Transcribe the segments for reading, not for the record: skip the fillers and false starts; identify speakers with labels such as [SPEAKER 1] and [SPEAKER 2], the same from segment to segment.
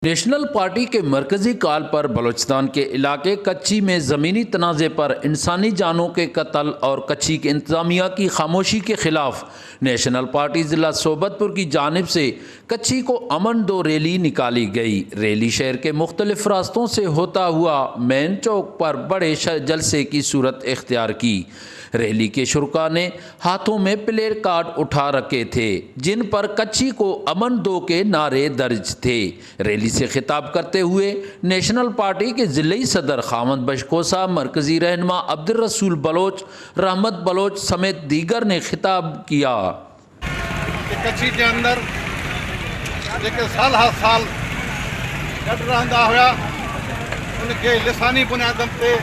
[SPEAKER 1] National party کے مرکزی کال پر بلوچستان کے علاقے کچی میں زمینی تنازع پر انسانی جانوں کے قتل اور کچی کے انتظامیہ کی خاموشی کے خلاف نیشنل پارٹی ضلع صوبت پور کی جانب سے کچی کو امن دو ریلی نکالی گئی۔ ریلی شہر کے مختلف راستوں سے ہوتا ہوا مین چوک پر بڑے جلسے کی صورت اختیار کی۔ ریلی کے شرکا نے ہاتھوں میں پلیئر کارڈ اٹھا رکھے تھے جن پر کچی کو امن دو کے نعرے درج تھے۔ ریلی سے خطاب کرتے ہوئے نیشنل پارٹی کے ضلعی صدر خامد بشکوسہ، مرکزی رہنما عبدالرسول بلوچ، رحمت بلوچ سمیت دیگر نے خطاب کیا
[SPEAKER 2] کہ کچی کے اندر سال ہر سال گٹ رہا ہوا ان کے لسانی بنیادن تے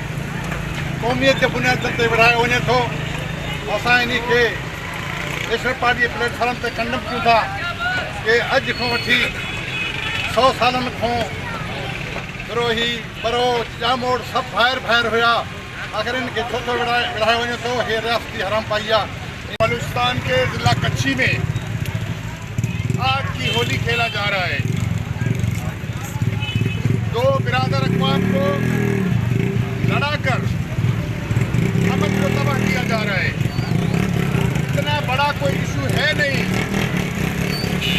[SPEAKER 2] قومیت کے بنیادن تے وڑھائے ونے تو اساں انہی کے نیشنل پارٹی پلیٹ فارم تے کنڈم کیوں تھا کہ اج کو وٹھی 100 سالن کھوں دروہی بروچ جاموڑ سب بھائر ہویا اگر ان کے چھوٹو وڑھائے ونے تو یہ ریاستی حرام پائیا۔ بلوچستان کے ضلع کچی میں آگ کی ہولی کھیلا جا رہا ہے۔ دو برادر اقوام کو لڑا کر امن کو تباہ کیا جا رہا ہے۔ اتنا بڑا کوئی ایشو ہے نہیں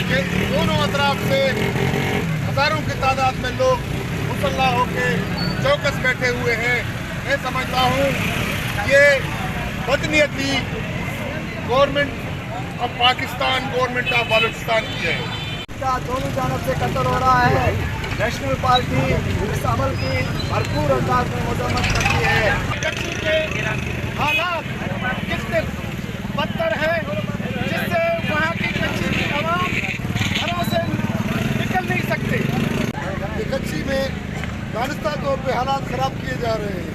[SPEAKER 2] کہ دونوں اطراف سے ہزاروں کی تعداد میں لوگ مسلح ہو کے چوکس بیٹھے ہوئے ہیں۔ میں سمجھتا ہوں یہ بدنیتی government of Pakistan, government of Balochistan کی ہے۔
[SPEAKER 3] دونوں جانب سے قتل ہو رہا ہے۔ نیشنل پارٹی اس عمل کی بھرپور انداز میں مذمت کرتی ہے۔
[SPEAKER 2] کچی کے حالات کتنے بدتر ہیں جس سے وہاں کی کچی کی عوام گھروں سے نکل نہیں سکتے۔ کچی میں دانستہ طور پہ حالات خراب کیے جا رہے ہیں۔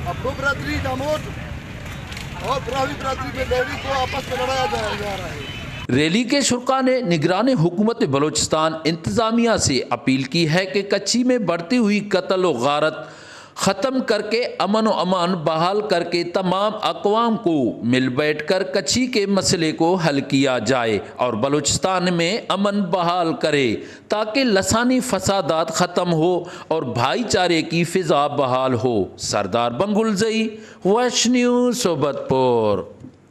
[SPEAKER 2] اب دو برادری جاموٹ اور براہوی برادری میں ڈیری کو آپس میں لڑایا جا رہا ہے۔
[SPEAKER 1] ریلی کے شرکا نے نگران حکومت بلوچستان انتظامیہ سے اپیل کی ہے کہ کچی میں بڑھتی ہوئی قتل و غارت ختم کر کے امن و امان بحال کر کے تمام اقوام کو مل بیٹھ کر کچی کے مسئلے کو حل کیا جائے اور بلوچستان میں امن بحال کرے تاکہ لسانی فسادات ختم ہو اور بھائی چارے کی فضا بحال ہو۔ سردار بنگلزئی، ویش نیوز، صوبت پور۔